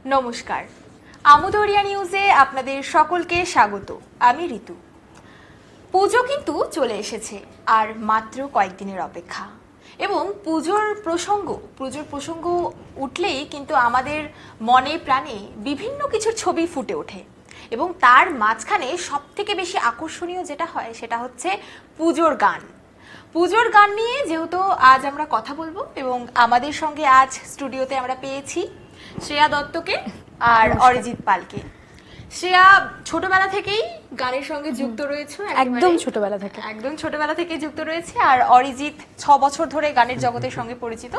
নমস্কার, আমুদরিয়া নিউজে আপনাদের সকলকে স্বাগত। আমি ঋতু। পুজো কিন্তু চলে এসেছে, আর মাত্র কয়েকদিনের অপেক্ষা। এবং পুজোর প্রসঙ্গ উঠলেই কিন্তু আমাদের মনে প্রাণে বিভিন্ন কিছুর ছবি ফুটে ওঠে। এবং তার মাঝখানে সব থেকে বেশি আকর্ষণীয় যেটা হয় সেটা হচ্ছে পুজোর গান। পুজোর গান নিয়ে যেহেতু আজ আমরা কথা বলবো, এবং আমাদের সঙ্গে আজ স্টুডিওতে আমরা পেয়েছি শ্রেয়া দত্তকে আর অরিজিৎ পালকে। শ্রেয়া ছোটবেলা থেকেই গানের সঙ্গে যুক্ত রয়েছে, একদম ছোটবেলা থেকে যুক্ত রয়েছে। আর অরিজিৎ 6 বছর ধরে গানের জগতের সঙ্গে পরিচিত।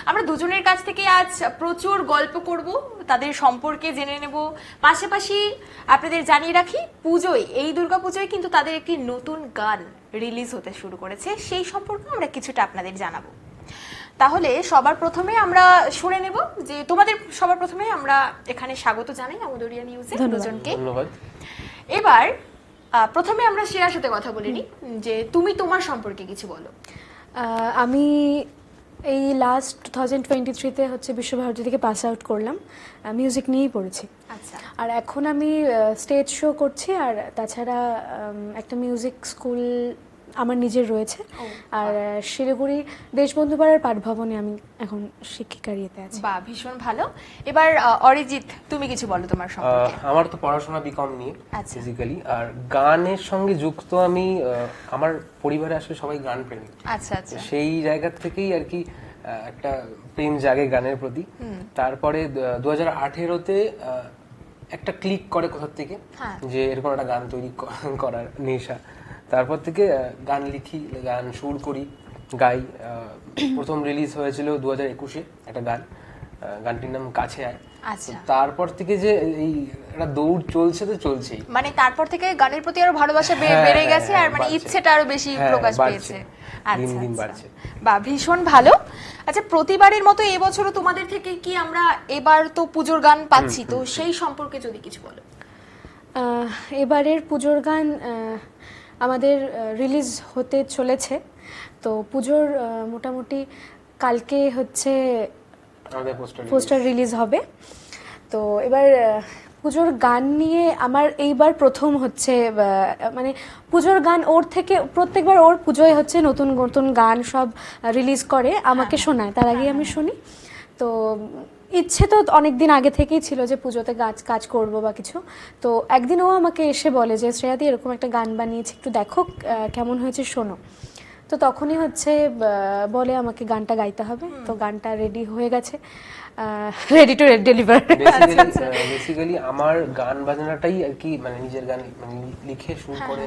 আমরা দুজনের কাছ থেকে আজ প্রচুর গল্প করব, তাদের সম্পর্কে জেনে নেব। পাশাপাশি আপনাদের জানিয়ে রাখি, এই দুর্গাপুজোয় কিন্তু তাদের একটি নতুন গান রিলিজ হতে শুরু করেছে, সেই সম্পর্কে আমরা কিছুটা আপনাদের জানাবো। তাহলে সবার প্রথমে আমরা শুনে নেব যে তোমাদের সবার প্রথমে আমরা এখানে স্বাগত জানাই আমুদরিয়া নিউজে দুজনকে। ধন্যবাদ। এবার প্রথমে আমরা শ্রেয়ার সাথে কথা বলে নিই, যে তুমি তোমার সম্পর্কে কিছু বলো। আমি এই লাস্ট 2023-তে হচ্ছে বিশ্বভারতী থেকে পাস আউট করলাম, মিউজিক নিয়েই পড়েছি। আচ্ছা। আর এখন আমি স্টেজ শো করছি, আর তাছাড়া একটা মিউজিক স্কুল আমার নিজের রয়েছে। আর শিলিগুড়ি দেশবন্ধু পাড়ার পাঠভবনে আমি এখন শিক্ষিকার ইয়েতে আছি। বাহ, ভীষণ ভালো। এবার অরিজিৎ, তুমি কিছু বলো তোমার সম্পর্কে। আমার তো পড়াশোনা বিকম নিয়ে বেসিক্যালি, আর গানের সঙ্গে যুক্ত আমি। আমার পরিবারে আসলে সবাই গান প্রেমী। আচ্ছা আচ্ছা। সেই জায়গা থেকেই আর কি একটা প্রেম জাগে গানের প্রতি। তারপরে 2018-তে একটা ক্লিক করে কোথা থেকে যে এরকম একটা গান তৈরি করার নেশা। তারপর থেকে গান লিখি, গান সুর করি, গাই। প্রথম রিলিজ হয়েছিল 2021-এ একটা গান, গানটির নাম কাছে আয়। আচ্ছা। তারপর থেকে যে এই একটা দৌড় চলছে, তো চলছেই। মানে তারপর থেকে গানের প্রতি আরো ভালোবাসা বেড়ে গেছে, আর মানে ইচ্ছেটা আরো বেশি প্রকাশ পেয়েছে। দিন দিন বাড়ছে। বাহ, ভীষণ ভালো। আচ্ছা, প্রতিবারের মতো এবছরও তোমাদের থেকে কি আমরা এবার তো পুজোর গান পাচ্ছি, তো সেই সম্পর্কে যদি কিছু বলো। এবারের পুজোর গান আমাদের রিলিজ হতে চলেছে। তো পুজোর মোটামুটি কালকে হচ্ছে পোস্টার রিলিজ হবে। তো এবার পুজোর গান নিয়ে আমার এইবার প্রথম হচ্ছে, মানে পুজোর গান ওর থেকে প্রত্যেকবার ওর পুজোয় হচ্ছে নতুন নতুন গান সব রিলিজ করে, আমাকে শোনায়, তার আগে আমি শুনি। তো ইচ্ছে তো অনেকদিন আগে থেকেই ছিল যে পুজোতে কাজ করব বা কিছু। তো একদিন ও আমাকে এসে বলে যে শ্রেয়াদি এরকম একটা গান বানিয়েছি, একটু দেখো কেমন হয়েছে, শোনো। তো তখনই হচ্ছে বলে আমাকে গানটা গাইতে হবে। তো গানটা রেডি হয়ে গেছে, রেডি টু ডেলিভার। বেসিক্যালি আমার গান বাজনাটাই আর কি, মানে নিজের গান মানে লিখে সুর করে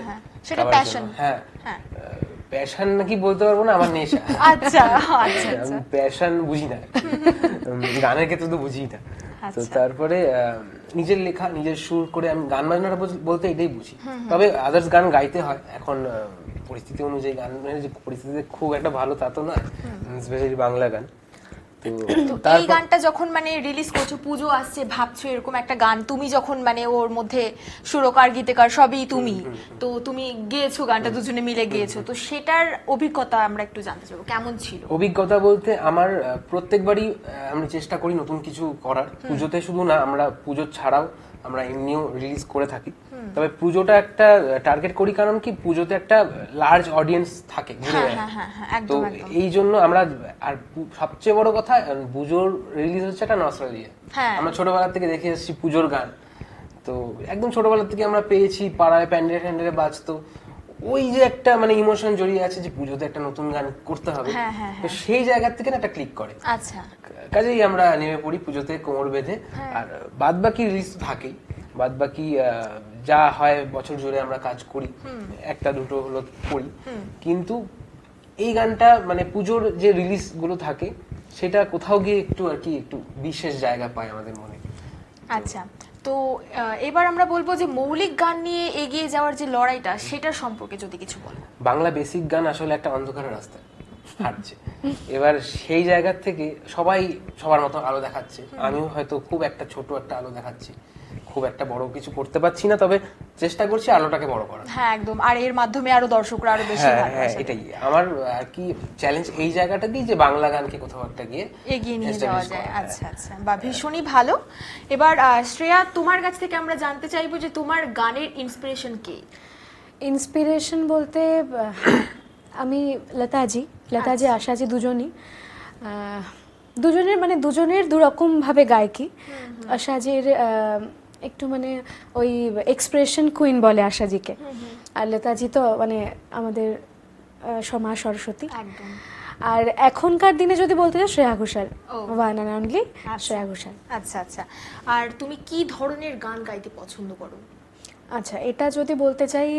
সেটা প্যাশন। হ্যাঁ, প্যাশন নাকি বলতে পারবো না, আমার নেশা। আচ্ছা আচ্ছা। আমি প্যাশন বুঝি না, গানের ক্ষেত্রে তো বুঝি না। তো তারপরে নিজের লেখা, নিজের সুর করে আমি গান বাজনাটা বলতে এটাই বুঝি। তবে আদার্স গান গাইতে হয় এখন পরিস্থিতি অনুযায়ী। গান যে পরিস্থিতিতে খুব একটা ভালো তা তো নয়, স্পেশালি বাংলা গান। তো এই গানটা যখন মানে রিলিজ করছো, পুজো আসছে, ভাবছো এরকম একটা গান, তুমি যখন মানে ওর মধ্যে সুরকার গীতিকার সবই তুমি, তো তুমি গেয়েছো গানটা, দুজনে মিলে গেয়েছো, তো সেটার অভিজ্ঞতা আমরা একটু জানতে চাইবো, কেমন ছিল? অভিজ্ঞতা বলতে আমার প্রত্যেকবারই আমি চেষ্টা করি নতুন কিছু করার। পুজোতে শুধু না, আমরা পুজো ছাড়াও আমরা এমনিও রিলিজ করে থাকি। তবে পুজোটা একটা টার্গেট করি, কারণ কি পুজোতে একটা লার্জ অডিয়েন্স থাকে ঘুরে যায়। তো এই জন্য আমরা, আর সবচেয়ে বড় কথা, পুজোর রিলিজ হচ্ছে একটা নস্টালজিয়া। আমরা ছোটবেলা থেকে দেখে এসেছি পুজোর গান, তো একদম ছোটবেলা থেকে আমরা পেয়েছি, পাড়ায় প্যান্ডেলে ট্যান্ডেলে বাজতো। ওই যে একটা মানে ইমোশন জড়িয়ে আছে যে পুজোতে একটা নতুন গান করতে হবে, তো সেই জায়গা থেকে একটা ক্লিক করে। আচ্ছা, কাজেই আমরা নেমে পড়ি পুজোতে কোমর বেঁধে। আর বাদ বাকি রিলিজ তো থাকেই, বাদ বাকি যা হয় বছর জুড়ে আমরা কাজ করি, একটা দুটো হলো করি। কিন্তু এই গানটা মানে পুজোর যে রিলিজ গুলো থাকে, সেটা কোথাও গিয়ে একটু আর কি একটু বিশেষ জায়গা পায় আমাদের মনে। আচ্ছা, তো এবার আমরা বলবো যে মৌলিক গান নিয়ে এগিয়ে যাওয়ার যে লড়াইটা, সেটার সম্পর্কে যদি কিছু বলো। বাংলা বেসিক গান আসলে একটা অন্ধকারের রাস্তা হাঁটছে। এবার সেই জায়গা থেকে সবাই সবার মতো আলো দেখাচ্ছে, আমিও হয়তো খুব একটা ছোট একটা আলো দেখাচ্ছি। খুব একটা বড় কিছু করতে পারছি না, তবে চেষ্টা করছি আলোটাকে বড় করার। হ্যাঁ একদম, আর এর মাধ্যমে আরো দর্শকরা আরো বেশি হ্যাঁ হ্যাঁ, ভালোবাসা এটাই আমার আর কি চ্যালেঞ্জ এই জায়গাটা দিয়ে, যে বাংলা গানকে কোথাও একটা গিয়ে এগিয়ে নিয়ে establish যাওয়া করা, যায়। হ্যাঁ। আচ্ছা আচ্ছা, বা ভীষণই ভালো। এবার শ্রেয়া, তোমার কাছ থেকে আমরা জানতে চাইবো যে তোমার গানের ইন্সপিরেশন কে? ইন্সপিরেশন বলতে আমি লতাজি, আশাজি দুজনই, দুজনের মানে দুজনের দুরকম ভাবে গায়কি। আশাজির একটু মানে ওই এক্সপ্রেশন কুইন বলে আশাজিকে, আর লতাজি তো মানে আমাদের মা সরস্বতী। একদম। আর এখনকার দিনে যদি বলতে চাই শ্রেয়া ঘোষাল, ও। ওয়ান অ্যান্ড অনলি আচ্ছা। শ্রেয়া ঘোষাল। আচ্ছা আচ্ছা, আর তুমি কি ধরনের গান গাইতে পছন্দ করো? আচ্ছা, এটা যদি বলতে চাই,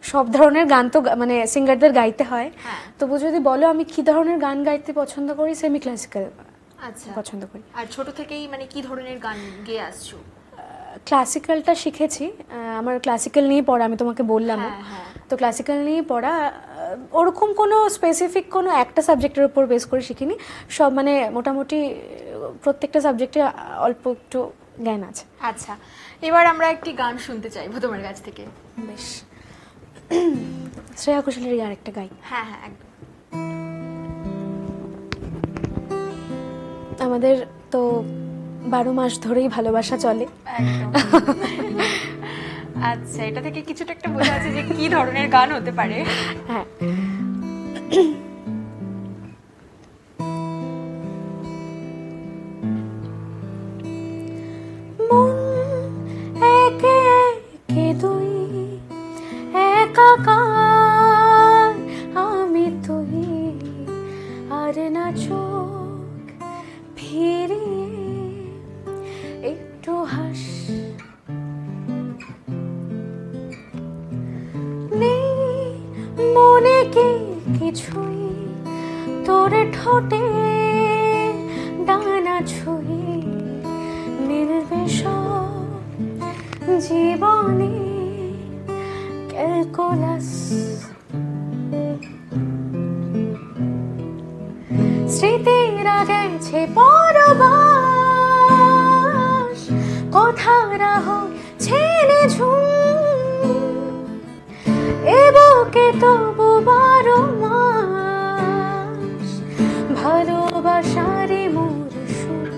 সব ধরনের গান তো মানে সিঙ্গারদের গাইতে হয়, হ্যাঁ। তবু যদি বলো আমি কি ধরনের গান গাইতে পছন্দ করি, সেমি ক্লাসিক্যাল আচ্ছা, পছন্দ করি। আর ছোট থেকেই মানে কি ধরনের গান গেয়ে আসছো? ক্লাসিক্যালটা শিখেছি, আমার ক্লাসিক্যাল নিয়ে পড়া, আমি তোমাকে বললাম। হ্যাঁ, হ্যাঁ। তো ক্লাসিক্যাল নিয়ে পড়া, ওরকম কোনো স্পেসিফিক কোনো একটা সাবজেক্টের উপর বেস করে শিখিনি, সব মানে মোটামুটি প্রত্যেকটা সাবজেক্টে অল্প একটু জ্ঞান আছে। আচ্ছা, এবার আমরা একটি গান শুনতে চাইবো তোমার কাছ থেকে। বেশ, শ্রেয়া ঘোষালের আরেকটা গাই। হ্যাঁ হ্যাঁ একদম। আমাদের তো 12 মাস ধরেই ভালোবাসা চলে। একদম। আচ্ছা, এটা থেকে কিছুটা একটা বোঝা যাচ্ছে যে কি ধরনের গান হতে পারে। হ্যাঁ, মন একে একে দুই একাকার, আমি তুই আর না চোখ ফিরিয়ে একটু হাস, নেই মনে কি কিছুই তোর ঠোঁটে ডানা ছুঁয়ে মিলবে সব জীবনে ক্যালকুলাস, স্মৃতিরা গেছে পরবাস, কথারা হয় ছেলে ঝুম, এ বুকে তবু 12 মাস ভালোবাসারে মোর সুর,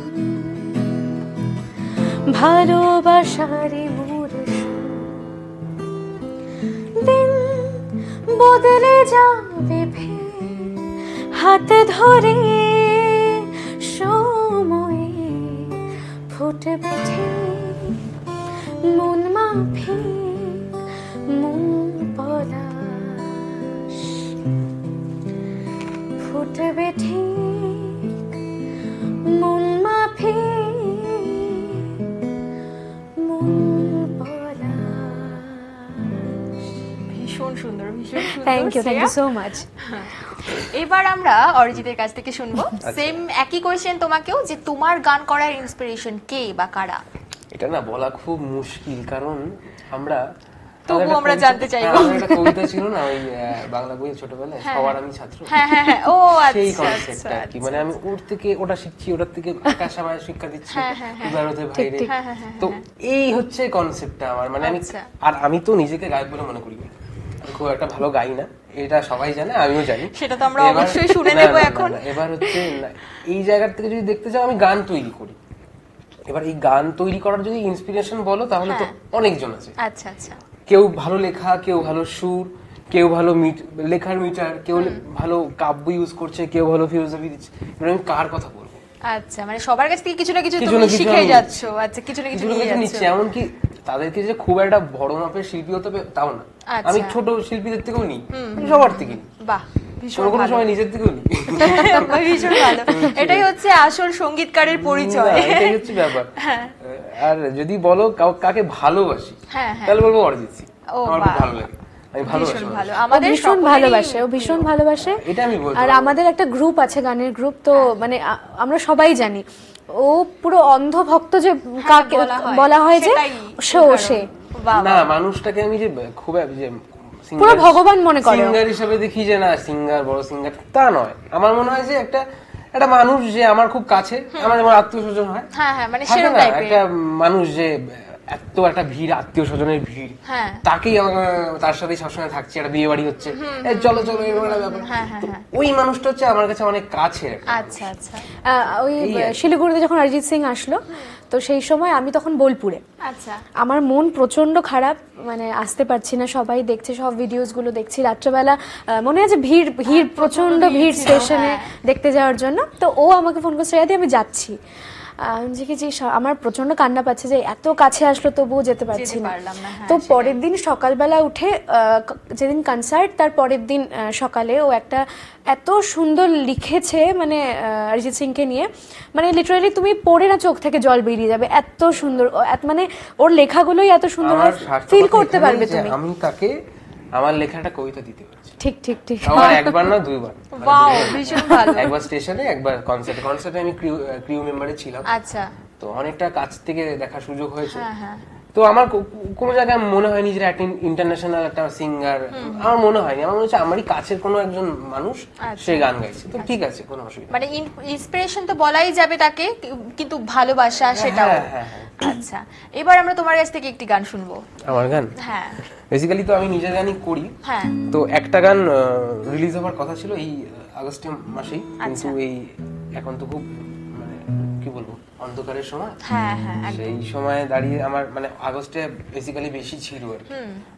ভালোবাসারে মোর সুর, দিন বদলে যাবে ফের হাত ধরে, সময়ে ফুটবে ঠিক মন মাফিক মন পলাশ, ফুটবে ঠিক মন মাফিক মন পলাশ। ভীষণ সুন্দর, ভীষণ সুন্দর। Thank you Shreya. So much. এবার আমরা অরিজিতের কাছ থেকে শুনবো সেম একই কোয়েশ্চেন তোমাকেও, যে তোমার গান করার ইন্সপিরেশন কে বা কারা? এটা না বলা খুব মুশকিল, কারণ আমরা তবু আমরা জানতে চাইবো। আমাদের একটা কবিতা ছিল না ওই বাংলা বইয়ে ছোটবেলায়, সবার আমি ছাত্র, হ্যাঁ হ্যাঁ হ্যাঁ, ও সেই আচ্ছা কনসেপ্টটা আচ্ছা কি, মানে আমি ওর থেকে ওটা শিখছি, ওটার থেকে আকাশ আমায় শিক্ষা দিচ্ছে, হ্যাঁ, হ্যাঁ, হ্যাঁ। ভারতে ভাইরে। হ্যাঁ, হ্যাঁ, হ্যাঁ, তো এই হচ্ছে কনসেপ্টটা আমার, মানে আমি আচ্ছা। আর আমি তো নিজেকে গায়ক বলে মনে করি না, আমি খুব একটা ভালো গাই না, এটা সবাই জানে, আমিও জানি। সেটা তো আমরা এবার- অবশ্যই শুনে না, নেব না, না, এখন। না, এবার হচ্ছে এই জায়গা থেকে যদি দেখতে চাও, আমি গান তৈরি করি। এবার এই গান তৈরি করার যদি ইন্সপিরেশন বলো, তাহলে তো হ্যাঁ। অনেকজন আছে। আচ্ছা আচ্ছা, কেউ ভালো লেখা, কেউ ভালো সুর, কেউ ভালো লেখার মিটার, কেউ ভালো কাব্য ইউজ করছে, কেউ ভালো ফিলোসফি দিচ্ছে। এবার আমি কার কথা বলবো? আচ্ছা, মানে সবার কাছ থেকে কিছু না কিছু কিছু তুমি না কিছু শিখে আমি যাচ্ছো। আচ্ছা, কিছু না কিছু কিছু না নিয়ে কিছু যাচ্ছো। নিচ্ছে, এমনকি তাদেরকে যে খুব একটা বড় মাপের শিল্পী হতে হবে তাও না, আচ্ছা। আমি ছোট শিল্পীদের থেকেও নিই, আমি সবার থেকে নিই, বাহ, ভীষণ কোনো কোনো ভালো। সময় নিজের থেকেও নিই। ভীষণ ভালো। এটাই হচ্ছে আসল সঙ্গীতকারের পরিচয়। না, এটাই হচ্ছে ব্যাপার। আর যদি বলো কাকে ভালোবাসি, হ্যাঁ, হ্যাঁ। তাহলে বলবো অরিজিৎ সিং। ও আমার খুব বাহ। ভালো লাগে, আমি ভালোবাসি ভীষণ মানুষকে। ভালো। ও আমাদের ভীষণ সকলেরই ভালোবাসে, ও ভীষণ ভালোবাসে। এটা আমি বলতে আর পারবো। আমাদের একটা গ্রুপ আছে, গানের গ্রুপ, তো মানে আমরা সবাই জানি ও পুরো অন্ধভক্ত, যে কাকে বলা হয় যে সেটাই সে বাহ, না, মানুষটাকে আমি যে খুব যে পুরো ভগবান মনে করে। সিঙ্গার হিসেবে দেখি যে না সিঙ্গার বড় সিঙ্গার তা নয়, আমার মনে হয় যে একটা মানুষ যে আমার খুব কাছে, আমার যেমন আত্মীয় স্বজন হয়, হ্যাঁ হ্যাঁ, মানে থাকে সেরকম না টাইপের। একটা মানুষ যে এত একটা ভিড়, আত্মীয় স্বজনের ভিড়, হ্যাঁ তাকেই তার সাথে সবসময় থাকছে, একটা বিয়ে বাড়ি হচ্ছে, চলো চলো এরকম একটা ব্যাপার। হ্যাঁ, তো ওই মানুষটা হচ্ছে আমার কাছে অনেক কাছের একটা মানুষ। আচ্ছা আচ্ছা ওই এই আর কি। শিলিগুড়িতে যখন অরিজিৎ সিং আসলো, তো সেই সময় আমি তখন বোলপুরে। আচ্ছা আমার মন প্রচন্ড খারাপ, মানে আসতে পারছি না, সবাই দেখছে, সব ভিডিওস গুলো দেখছি রাত্রেবেলা। মনে আছে ভিড় ভিড় প্রচন্ড ভিড় ছিল, স্টেশনে হ্যাঁ। দেখতে যাওয়ার জন্য। তো ও আমাকে ফোন করছে, শ্রেয়াদি আমি যাচ্ছি। আমি দেখেছি আমার প্রচন্ড কান্না পাচ্ছে যে এত কাছে আসলো তবুও যেতে পারছি যেতে না। পারলাম না, হ্যাঁ, তো সেটাই। পরের দিন সকালবেলা উঠে যেদিন কনসার্ট, তার পরের দিন সকালে ও একটা এত সুন্দর লিখেছে, মানে অরিজিৎ সিংকে নিয়ে, মানে লিটারালি তুমি পড়ে না চোখ থেকে জল বেরিয়ে যাবে, এত সুন্দর। মানে ওর লেখাগুলোই এত সুন্দর, আমার স্বার্থকতা ফিল করতে এখানেই পারবে যে তুমি। আমি তাকে আমার লেখাটা কবিতা দিতে পারছি। ঠিক ঠিক ঠিক। আমার একবার না দুইবার, মানে Wow, দুইবার। ভীষণ ভালো। একবার স্টেশনে, একবার কনসার্টে আমি ক্রিউ মেম্বারে ছিলাম। আচ্ছা তো অনেকটা কাছ থেকে দেখার সুযোগ হয়েছে। হ্যাঁ হ্যাঁ তো আমার কোনো জায়গায় মনে হয়নি যে একটা ইন্টারন্যাশনাল একটা সিঙ্গার, আমার মনে হয়নি। আমার মনে হচ্ছে আমারই কাছের কোনো একজন মানুষ সে গান গাইছে, তো ঠিক আছে, কোনো অসুবিধা নেই। মানে ইন্সপিরেশন তো বলাই যাবে তাকে, কিন্তু ভালোবাসা সেটাও। হ্যাঁ, হ্যাঁ, হ্যাঁ। আচ্ছা, এবার আমরা তোমার কাছ থেকে একটি গান শুনবো। আমার গান হ্যাঁ বেসিক্যালি তো আমি নিজের গানই করি। হ্যাঁ তো একটা গান রিলিজ হওয়ার কথা ছিল এই আগস্টের মাসেই, কিন্তু আচ্ছা। এই এখন তো খুব মানে কি বলবো অন্ধকারের সময়। হ্যাঁ হ্যাঁ একদম। সেই সময় দাঁড়িয়ে আমার মানে আগস্টে বেসিক্যালি বেশি ছিল আর কি।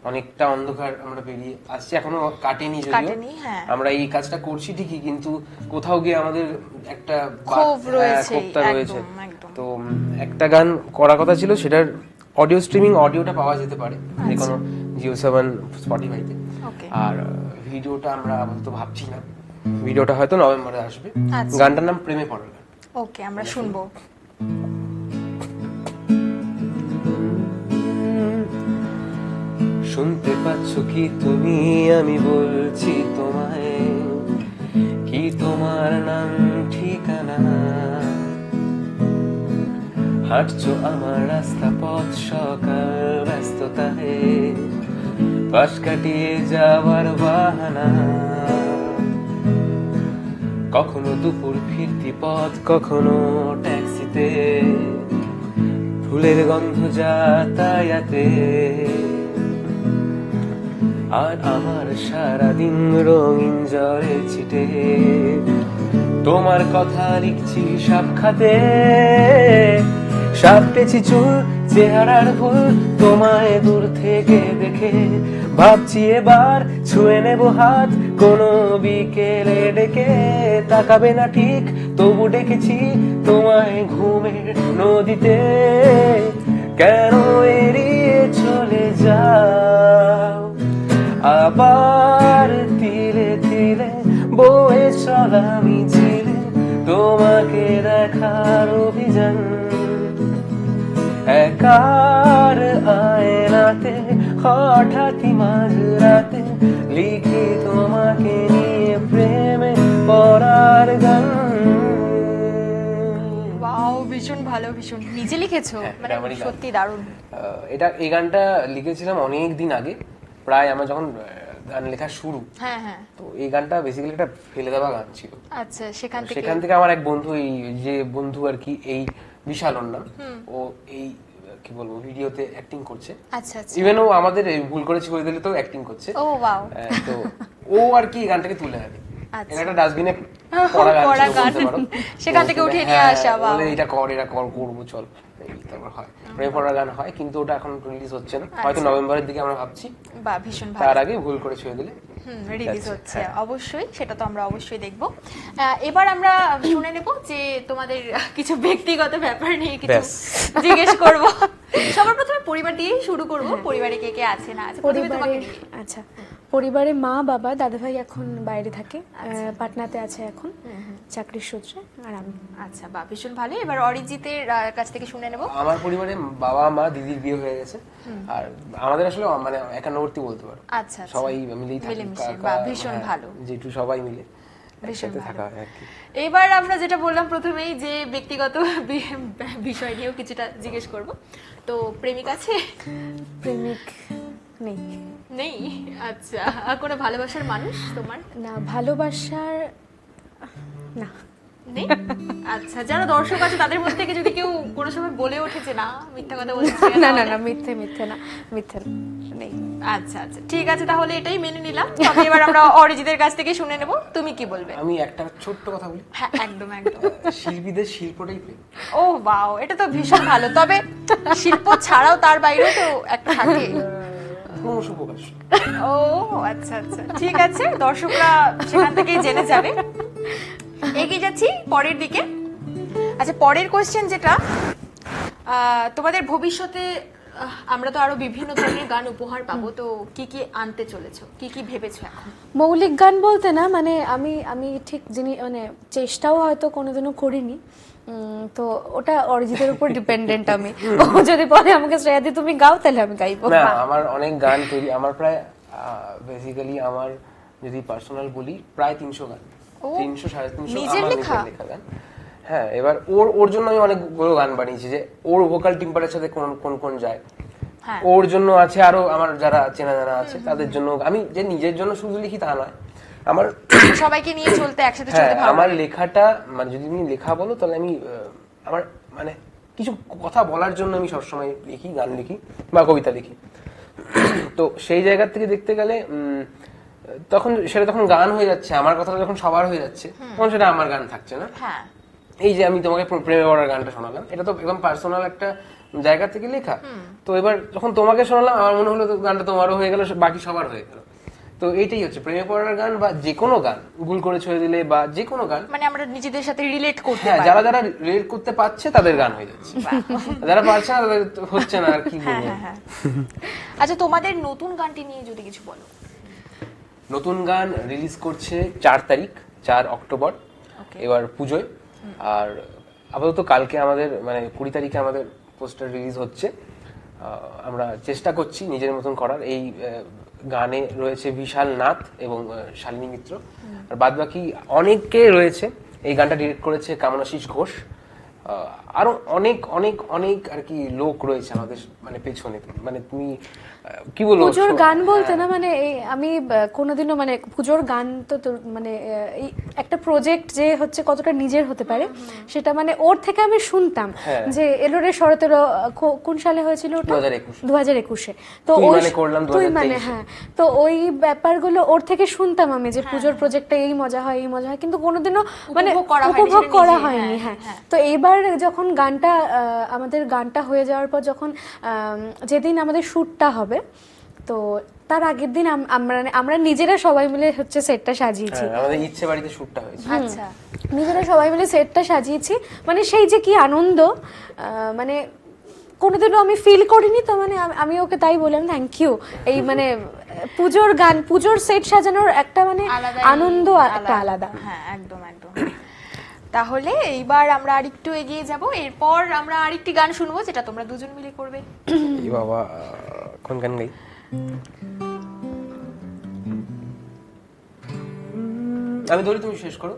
অনেকটা অন্ধকার আমরা পেরিয়ে আসছি, এখনো কাটেনি যদিও। কাটেনি, হ্যাঁ। আমরা এই কাজটা করছি ঠিকই, কিন্তু কোথাও গিয়ে আমাদের একটা ক্ষোভ রয়েছে, ক্ষোভটা রয়েছে। একদম, একদম। তো একটা গান করার কথা ছিল, সেটার অডিও স্ট্রিমিং অডিওটা পাওয়া যেতে পারে যে কোনো জিও7, স্পটিফাইতে। ওকে আর ভিডিওটা আমরা আপাতত ভাবছি না, ভিডিওটা হয়তো নভেম্বরে আসবে। আচ্ছা। গানটার নাম প্রেমে পড়ার গান। ওকে আমরা শুনবো। শুনতে পাচ্ছ কি তুমি, আমি বলছি তোমায়, কি তোমার নাম ঠিকানা, হাঁটছো আমার রাস্তা পথ সকাল ব্যস্ততায়, পাশ কাটিয়ে যাওয়ার বাহানা, কখনো দুপুর ফিরতি পথ, কখনো ট্যাক্সিতে, ফুলের গন্ধ যাতায়াতে, আর আমার সারাদিন রঙিন জ্বরে ছিটে, তোমার কথা লিখছি সব খাতে, সাপটেছি চুল চেহারার ভুল, তোমায় দূর থেকে দেখে ভাবছি এবার ছুঁয়ে নেব হাত, কোনো বিকেলে ডেকে, তাকাবে না ঠিক তবু ডেকেছি তোমায় ঘুমের নদীতে, কেন এড়িয়ে চলে যাও, আবার তিলে তিলে বয়ে চলা মিছিলে, তোমাকে দেখার অভিযান, একার আয়নাতে হঠাৎই মাঝরাতে লিখি তোমাকে নিয়ে প্রেমে পড়ার গান। ওয়াও, ভীষণ ভালো, ভীষণ। নিজে লিখেছো? হ্যাঁ, মানে এটা আমারই গান। সত্যি দারুণ। এই গানটা লিখেছিলাম অনেক দিন আগে, প্রায় আমার যখন গান লেখা শুরু। হ্যাঁ হ্যাঁ তো এই গানটা বেসিক্যালি একটা ফেলে দেওয়া গান ছিল। আচ্ছা, সেখান থেকে সেখান থেকে আমার এক বন্ধু, এই যে বন্ধু আর কি, এই বিশাল ওর নাম, ও এই কি বলবো ভিডিওতে অ্যাক্টিং করছে। আচ্ছা আচ্ছা। ইভেন ও আমাদের এই ভুল করে ছেড়ে দিলে তো অ্যাক্টিং করছে। ও ওয়াও। তো ও আর কি এই গানটাকে তুলে আনে। আচ্ছা। এটা একটা ডাস্টবিনে পড়া গান পড়া ছিল গান। বলতে পারো। সেখান তো থেকে সেটা- উঠিয়ে নিয়ে হ্যাঁ, আসা, বাহ। বলে এটা করবো চল, এই তারপর হয় প্রেমে পড়া গান হয়, কিন্তু ওটা এখন রিলিজ হচ্ছে না, হয়তো নভেম্বরের দিকে আমরা ভাবছি। বাহ, ভীষণ ভালো। তার আগে ভুল করে ছেড়ে দিলে রিলিজ আচ্ছা, হচ্ছে, হ্যাঁ। অবশ্যই সেটা তো আমরা অবশ্যই দেখব। এবার আমরা শুনে নেব যে তোমাদের কিছু ব্যক্তিগত ব্যাপার নিয়ে কিছু ব্যাস। জিজ্ঞেস করব। সবার প্রথমে পরিবার দিয়েই শুরু করব। পরিবারে কে কে আছে না আছে, প্রথমে তোমাকে পরিবারে নিয়ে। আচ্ছা, পরিবারে মা বাবা দাদাভাই এখন বাইরে থাকে, পাটনাতে আছে এখন চাকরির সূত্রে, আর আমি। আচ্ছা, বাহ, ভীষণ ভালো। এবার অরিজিতের কাছ থেকে শুনে নেব। আমার পরিবারে বাবা মা দিদির বিয়ে হয়ে গেছে, আর আমাদের আসলে মানে একান্নবর্তী বলতে পারো, আচ্ছা আচ্ছা। সবাই মিলেই থাকি, মিলেমিশে, কাকা, বাহ, ভীষণ হ্যাঁ, ভালো। জেঠু সবাই মিলে ভীষণ একসাথে ভালো। থাকা হয় আর কি। এবার আমরা যেটা বললাম প্রথমেই, যে ব্যক্তিগত বিষয় নিয়েও কিছুটা জিজ্ঞেস করব। তো প্রেমিক আছে? প্রেমিক নেই। নেই? আচ্ছা, আর কোনো ভালোবাসার মানুষ তোমার? না, ভালোবাসার না। নেই? আচ্ছা, যারা দর্শক আছে তাদের মধ্যে থেকে যদি কেউ কোনো সময় বলে ওঠেছে না মিথ্যা কথা বলছে, না না না, মিথ্যে মিথ্যে না, মিথ্যে না, নেই। আচ্ছা আচ্ছা, ঠিক আছে, তাহলে এটাই মেনে নিলাম। তবে এবার আমরা অরিজিতের কাছ থেকে শুনে নেব, তুমি কি বলবে? আমি একটা ছোট্ট কথা বলি, হ্যাঁ, একদম একদম। শিল্পীদের শিল্পটাই প্রেম। ও বাও, এটা তো ভীষণ ভালো। তবে শিল্প ছাড়াও তার বাইরেও তো একটা থাকে। ক্রমশ প্রকাশ। ও আচ্ছা আচ্ছা, ঠিক আছে, দর্শকরা সেখান থেকেই জেনে যাবে। এগিয়ে যাচ্ছি পরের দিকে। আচ্ছা, পরের কোশ্চেন যেটা, তোমাদের ভবিষ্যতে আমরা তো আরো বিভিন্ন ধরনের গান উপহার পাবো, তো কি কি আনতে চলেছো, কি কি ভেবেছো এখন? মৌলিক গান বলতে না, মানে আমি আমি ঠিক যিনি মানে চেষ্টাও হয়তো কোনোদিনও করিনি, তো ওটা অরিজিতের উপর ডিপেন্ডেন্ট। আমি ও যদি বলে আমাকে শ্রেয়াদি তুমি গাও, তাহলে আমি গাইবো। না, আমার অনেক গান তৈরি, আমার প্রায় বেসিক্যালি আমার যদি পার্সোনাল বলি প্রায় 300 গান, 300 350 নিজের আমার লেখা? নিজের লেখা গান। হ্যাঁ, এবার ওর জন্য আমি অনেকগুলো গান বানিয়েছি, যে ওর ভোকাল টিম্পারের সাথে কোন কোন যায়। হ্যাঁ। ওর জন্য আছে, আরো আমার যারা চেনা জানা আছে তাদের জন্য। আমি যে নিজের জন্য শুধু লিখি তা নয়, আমার সবাইকে নিয়ে চলতে, একসাথে হ্যাঁ, চলতে ভালো আমার লাগে। লেখাটা মানে যদি তুমি লেখা বলো, তাহলে আমি আমার মানে কিছু কথা বলার জন্য আমি সবসময় লিখি, গান লিখি বা কবিতা লিখি। তো সেই জায়গা থেকে দেখতে গেলে তখন সেটা যখন গান হয়ে যাচ্ছে, আমার কথাটা যখন সবার হয়ে যাচ্ছে, তখন সেটা আমার গান থাকছে না। হ্যাঁ, এই যে আমি তোমাকে প্রেমে পড়ার গানটা শোনালাম, এটা তো একদম পার্সোনাল একটা জায়গা থেকে লেখা। তো এবার যখন তোমাকে শোনালাম, আমার মনে হলো গানটা তোমারও হয়ে গেল, বাকি সবার হয়ে গেল। তো এইটাই হচ্ছে প্রেমে পড়ার গান, বা যে কোনো গান, ভুল করে ছুঁয়ে দিলে বা যে কোনো গান, মানে আমরা নিজেদের সাথে রিলেট করতে হ্যাঁ, পারি। যারা যারা রিলেট করতে পারছে তাদের গান হয়ে যাচ্ছে, যারা পারছে না তাদের তো হচ্ছে না, আর কি বলবো। হ্যাঁ। আচ্ছা, তোমাদের নতুন গানটি নিয়ে যদি কিছু বলো। নতুন গান রিলিজ করছে 4 অক্টোবর, এবার পুজোয়। আর আপাতত কালকে আমাদের মানে 20 তারিখে আমাদের পোস্টার রিলিজ হচ্ছে। আমরা চেষ্টা করছি নিজের মতন করার। এই গানে রয়েছে বিশাল নাথ এবং শালিনী মিত্র, আর বাদ বাকি অনেকে রয়েছে। এই গানটা ডিরেক্ট করেছে কামনাশিস ঘোষ। আরো অনেক অনেক অনেক আর কি লোক রয়েছে আমাদের মানে পেছনে। মানে তুমি কি বলবো, পুজোর গান বলতে না, মানে আমি কোনোদিনও মানে পুজোর গান তো মানে এই একটা প্রজেক্ট যে হচ্ছে কতটা নিজের হতে পারে, সেটা মানে ওর থেকে আমি শুনতাম যে এলোরে শরতের কোন সালে হয়েছিল ওটা, 2021-এ। তো তুই ওই মানে করলাম তুই মানে 2023-এ। হ্যাঁ, তো ওই ব্যাপারগুলো ওর থেকে শুনতাম আমি, যে পুজোর প্রজেক্টটা এই মজা হয় এই মজা হয়, কিন্তু কোনোদিনও মানে উপভোগ করা হয়নি। হ্যাঁ, তো এইবার যখন গানটা আমাদের গানটা হয়ে যাওয়ার পর, যখন যেদিন আমাদের শ্যুটটা হবে, তো তার আগের দিন আমরা নিজেরা সবাই মিলে হচ্ছে সেটটা সাজিয়েছি। আমাদের ইচ্ছে বাড়িতে শ্যুটটা হয়েছে। আচ্ছা, নিজেরা সবাই মিলে সেটটা সাজিয়েছি, মানে সেই যে কি আনন্দ, মানে কোনোদিনও আমি ফিল করিনি। তো মানে আমি ওকে তাই বললাম থ্যাংক ইউ। এই মানে পুজোর গান, পুজোর সেট সাজানোর একটা মানে আনন্দ একটা আলাদা। হ্যাঁ, একদম একদম। তাহলে এইবার আমরা আরেকটু এগিয়ে যাব, এরপর আমরা আরেকটি গান শুনবো যেটা তোমরা দুজন মিলে করবে। এই বাবা, কোন গান গাই? আমি ধরি, তুমি শেষ করো।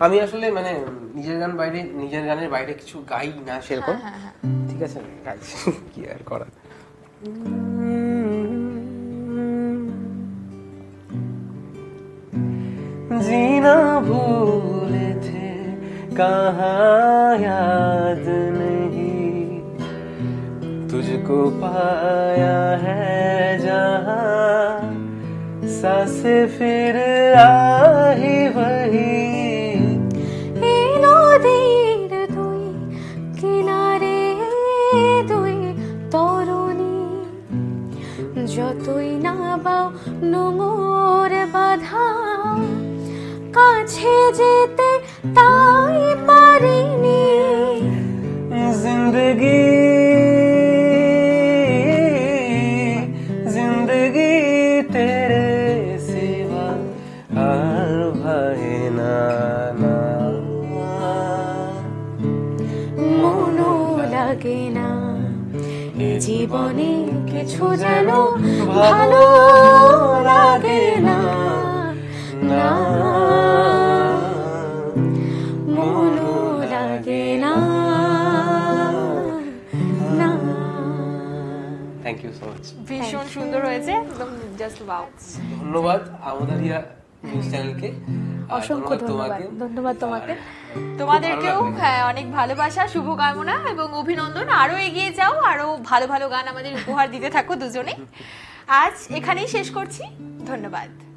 আমি আসলে মানে নিজের গানের বাইরে কিছু গাই না সেরকম। ঠিক আছে, গাইছি, কি আর করা। जीना भूले थे कहाँ याद नहीं, तुझको पाया है जहाँ, सांसें फिर आही वही। নদীর দুই কিনারে দুই তরুণী, যতই না বাও নোঙর বাধা, কাছে যেতে তাই পারিনি। जिंदगी तेरे सिवा আর ভাই না, মনও লাগে না এ জীবনে কিছু যেন ভালো লাগে না, না মনও লাগে না, না। Thank you so much. ভীষণ সুন্দর হয়েছে, একদম জাস্ট ওয়াও। ধন্যবাদ আমদারিয়া নিউজ চ্যানেলকে। অসংখ্য ধন্যবাদ। ধন্যবাদ তোমাকে। তোমাদেরকেও হ্যাঁ অনেক ভালোবাসা, শুভকামনা এবং অভিনন্দন। আরো এগিয়ে যাও, আরো ভালো ভালো গান আমাদের উপহার দিতে থাকো দুজনে। আজ এখানেই শেষ করছি, ধন্যবাদ।